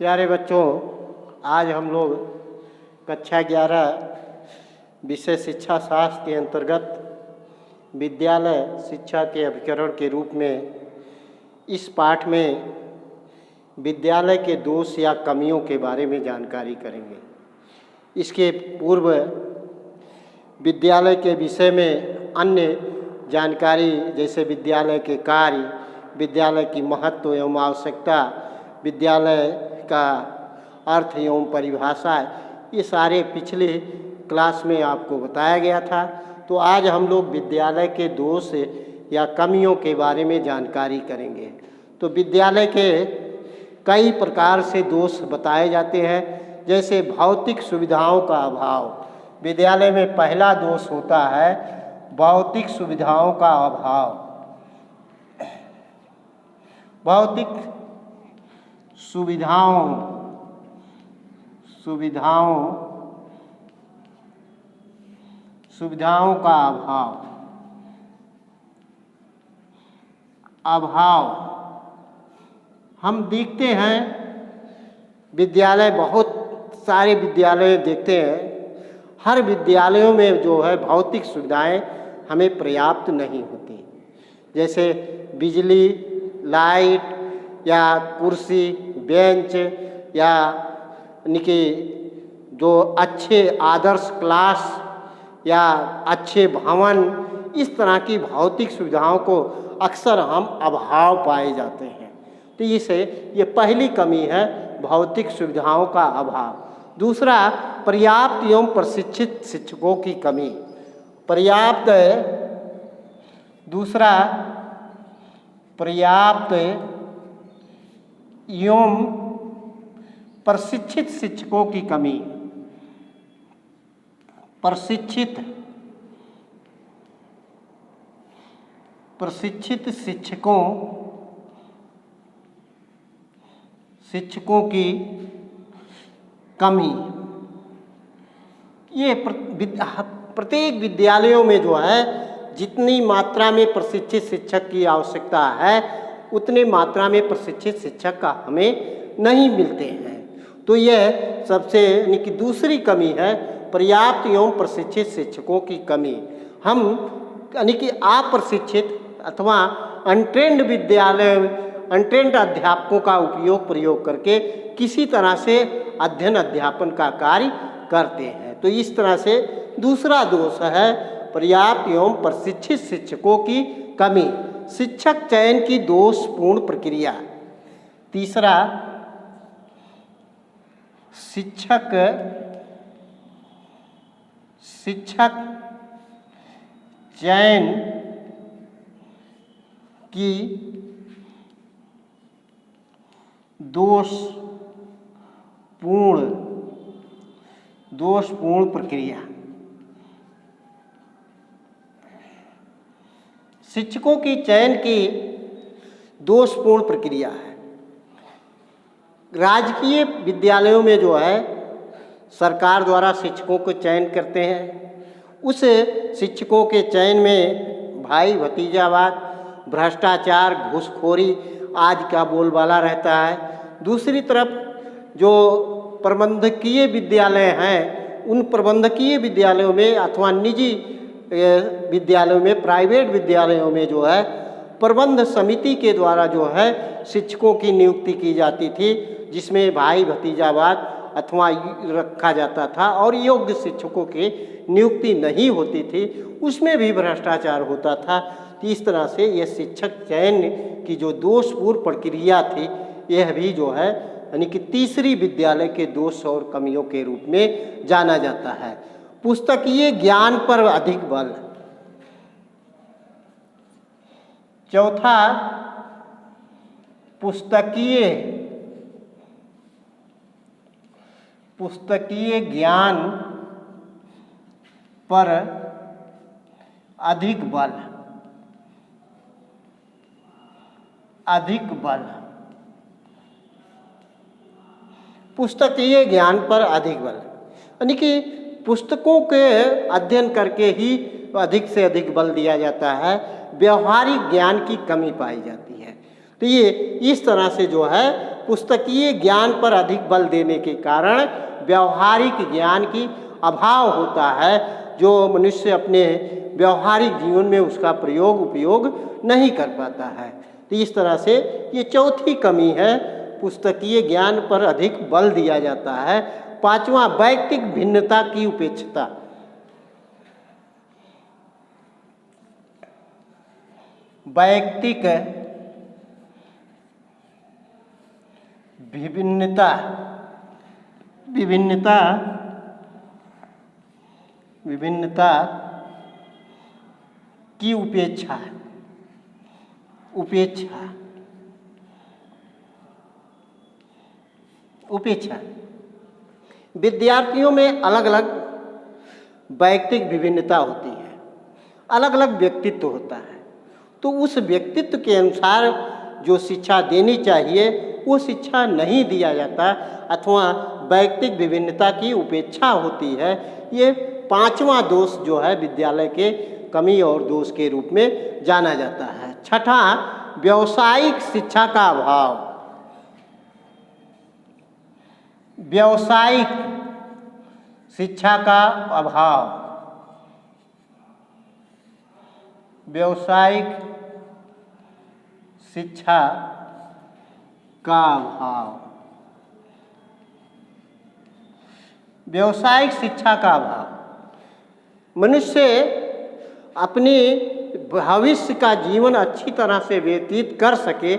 प्यारे बच्चों, आज हम लोग कक्षा 11 विषय शिक्षा शास्त्र के अंतर्गत विद्यालय शिक्षा के अभिकरण के रूप में इस पाठ में विद्यालय के दोष या कमियों के बारे में जानकारी करेंगे। इसके पूर्व विद्यालय के विषय में अन्य जानकारी जैसे विद्यालय के कार्य, विद्यालय की महत्व एवं आवश्यकता, विद्यालय का अर्थ एवं परिभाषा, ये सारे पिछले क्लास में आपको बताया गया था। तो आज हम लोग विद्यालय के दोष या कमियों के बारे में जानकारी करेंगे। तो विद्यालय के कई प्रकार से दोष बताए जाते हैं, जैसे भौतिक सुविधाओं का अभाव। विद्यालय में पहला दोष होता है भौतिक सुविधाओं का अभाव। भौतिक सुविधाओं का अभाव हम देखते हैं। विद्यालय, बहुत सारे विद्यालय देखते हैं, हर विद्यालयों में जो है भौतिक सुविधाएं हमें पर्याप्त नहीं होती, जैसे बिजली, लाइट या कुर्सी, बेंच या यानी जो अच्छे आदर्श क्लास या अच्छे भवन, इस तरह की भौतिक सुविधाओं को अक्सर हम अभाव पाए जाते हैं। तो इसे ये पहली कमी है, भौतिक सुविधाओं का अभाव। दूसरा, पर्याप्त एवं प्रशिक्षित शिक्षकों की कमी। पर्याप्त एवं प्रशिक्षित शिक्षकों की कमी। प्रशिक्षित शिक्षकों की कमी। ये प्रत्येक विद्यालयों में जो है जितनी मात्रा में प्रशिक्षित शिक्षक की आवश्यकता है, उतने मात्रा में प्रशिक्षित शिक्षक का हमें नहीं मिलते हैं। तो यह सबसे यानी कि दूसरी कमी है, पर्याप्त एवं प्रशिक्षित शिक्षकों की कमी। हम यानी कि अप्रशिक्षित अथवा अनट्रेंड अध्यापकों का प्रयोग करके किसी तरह से अध्ययन अध्यापन का कार्य करते हैं। तो इस तरह से दूसरा दोष है पर्याप्त एवं प्रशिक्षित शिक्षकों की कमी। शिक्षक चयन की दोषपूर्ण प्रक्रिया। तीसरा, शिक्षक चयन की दोषपूर्ण प्रक्रिया। शिक्षकों की चयन की दोषपूर्ण प्रक्रिया है। राजकीय विद्यालयों में जो है सरकार द्वारा शिक्षकों को चयन करते हैं। उस शिक्षकों के चयन में भाई भतीजावाद, भ्रष्टाचार, घूसखोरी आदि का बोलबाला रहता है। दूसरी तरफ जो प्रबंधकीय विद्यालय हैं, उन प्रबंधकीय विद्यालयों में अथवा निजी विद्यालयों में, प्राइवेट विद्यालयों में जो है प्रबंध समिति के द्वारा जो है शिक्षकों की नियुक्ति की जाती थी, जिसमें भाई भतीजावाद अथवा रखा जाता था और योग्य शिक्षकों की नियुक्ति नहीं होती थी, उसमें भी भ्रष्टाचार होता था। तो इस तरह से यह शिक्षक चयन की जो दोषपूर्ण प्रक्रिया थी, यह भी जो है यानी कि तीसरी विद्यालय के दोष और कमियों के रूप में जाना जाता है। पुस्तकीय ज्ञान पर अधिक बल। चौथा, पुस्तकीय ज्ञान पर अधिक बल। पुस्तकीय ज्ञान पर अधिक बल यानी कि पुस्तकों के अध्ययन करके ही अधिक से अधिक बल दिया जाता है, व्यवहारिक ज्ञान की कमी पाई जाती है। तो ये इस तरह से जो है पुस्तकीय ज्ञान पर अधिक बल देने के कारण व्यवहारिक ज्ञान की अभाव होता है, जो मनुष्य अपने व्यवहारिक जीवन में उसका उपयोग नहीं कर पाता है। तो इस तरह से ये चौथी कमी है, पुस्तकीय ज्ञान पर अधिक बल दिया जाता है। पांचवा, वैयक्तिक भिन्नता की उपेक्षता। वैयक्तिक विभिन्नता की उपेक्षा विद्यार्थियों में अलग अलग वैयक्तिक विभिन्नता होती है, अलग अलग व्यक्तित्व होता है। तो उस व्यक्तित्व के अनुसार जो शिक्षा देनी चाहिए वो शिक्षा नहीं दिया जाता, अथवा वैयक्तिक विभिन्नता की उपेक्षा होती है। ये पांचवा दोष जो है विद्यालय के कमी और दोष के रूप में जाना जाता है। छठा, व्यावसायिक शिक्षा का अभाव। व्यावसायिक शिक्षा का अभाव, व्यावसायिक शिक्षा का अभाव, व्यावसायिक शिक्षा का अभाव। मनुष्य अपने भविष्य का जीवन अच्छी तरह से व्यतीत कर सके,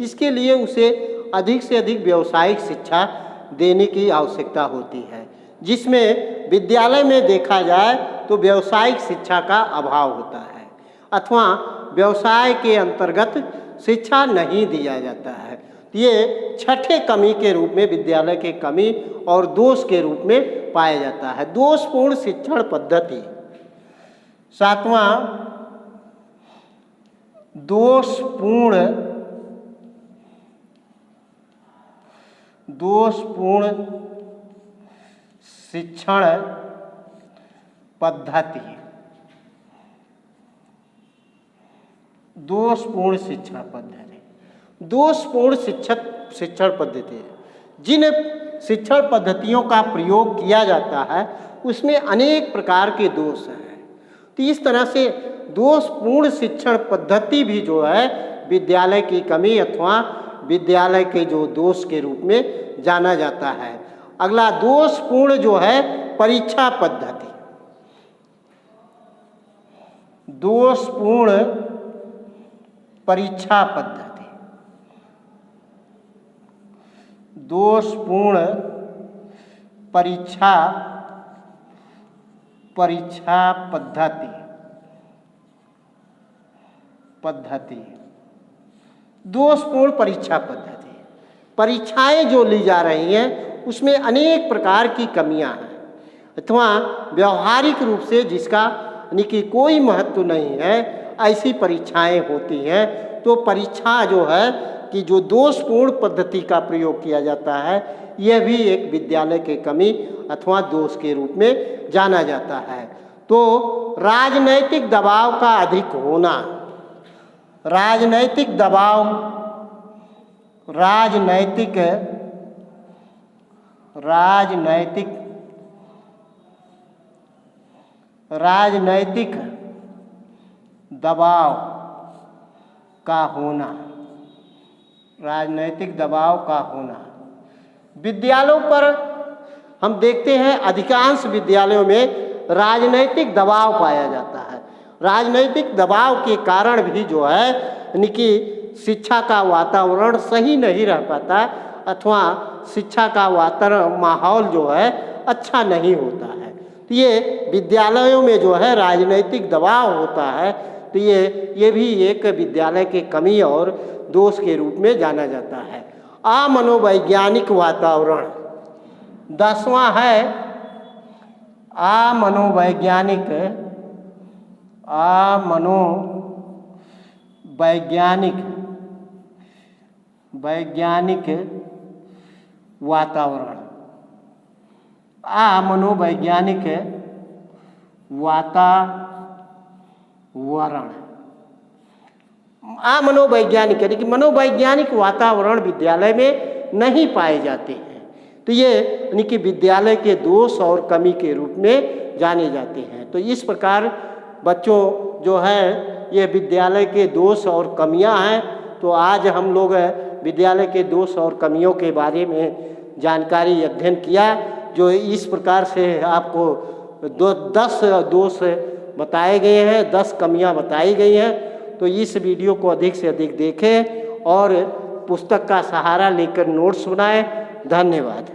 इसके लिए उसे अधिक से अधिक व्यावसायिक शिक्षा देने की आवश्यकता होती है, जिसमें विद्यालय में देखा जाए तो व्यावसायिक शिक्षा का अभाव होता है, अथवा व्यवसाय के अंतर्गत शिक्षा नहीं दिया जाता है। ये छठे कमी के रूप में विद्यालय के कमी और दोष के रूप में पाया जाता है। दोषपूर्ण शिक्षण पद्धति। सातवां, दोषपूर्ण शिक्षण पद्धति। दोषपूर्ण शिक्षण पद्धति, दोषपूर्ण शिक्षण पद्धति। जिन शिक्षण पद्धतियों का प्रयोग किया जाता है उसमें अनेक प्रकार के दोष हैं। तो इस तरह से दोषपूर्ण शिक्षण पद्धति भी जो है विद्यालय की कमी अथवा विद्यालय के जो दोष के रूप में जाना जाता है। अगला दोषपूर्ण जो है परीक्षा पद्धति। दोषपूर्ण परीक्षा पद्धति, दोषपूर्ण परीक्षा पद्धति, दोषपूर्ण परीक्षा पद्धति। परीक्षाएं जो ली जा रही हैं उसमें अनेक प्रकार की कमियां हैं, अथवा व्यवहारिक रूप से जिसका यानी कि कोई महत्व नहीं है, ऐसी परीक्षाएं होती हैं। तो परीक्षा जो है कि जो दोषपूर्ण पद्धति का प्रयोग किया जाता है, यह भी एक विद्यालय के कमी अथवा दोष के रूप में जाना जाता है। तो राजनैतिक दबाव का अधिक होना, राजनैतिक दबाव, राजनैतिक दबाव का होना, राजनैतिक दबाव का होना। विद्यालयों पर हम देखते हैं अधिकांश विद्यालयों में राजनैतिक दबाव पाया जाता है। राजनैतिक दबाव के कारण भी जो है यानी कि शिक्षा का वातावरण सही नहीं रह पाता, अथवा शिक्षा का वातावरण माहौल जो है अच्छा नहीं होता है। तो ये विद्यालयों में जो है राजनैतिक दबाव होता है, तो ये भी एक विद्यालय के कमी और दोष के रूप में जाना जाता है। अमनोवैज्ञानिक वातावरण। 10वां है अमनोवैज्ञानिक वातावरण। अमनोवैज्ञानिक वातावरण। अमनोवैज्ञानिक यानी कि मनोवैज्ञानिक वातावरण विद्यालय में नहीं पाए जाते हैं। तो ये यानी कि विद्यालय के दोष और कमी के रूप में जाने जाते हैं। तो इस प्रकार बच्चों जो है ये विद्यालय के दोष और कमियां हैं। तो आज हम लोग विद्यालय के दोष और कमियों के बारे में जानकारी अध्ययन किया, जो इस प्रकार से आपको 10 दोष बताए गए हैं, 10 कमियां बताई गई हैं। तो इस वीडियो को अधिक से अधिक देखें और पुस्तक का सहारा लेकर नोट्स बनाएं। धन्यवाद।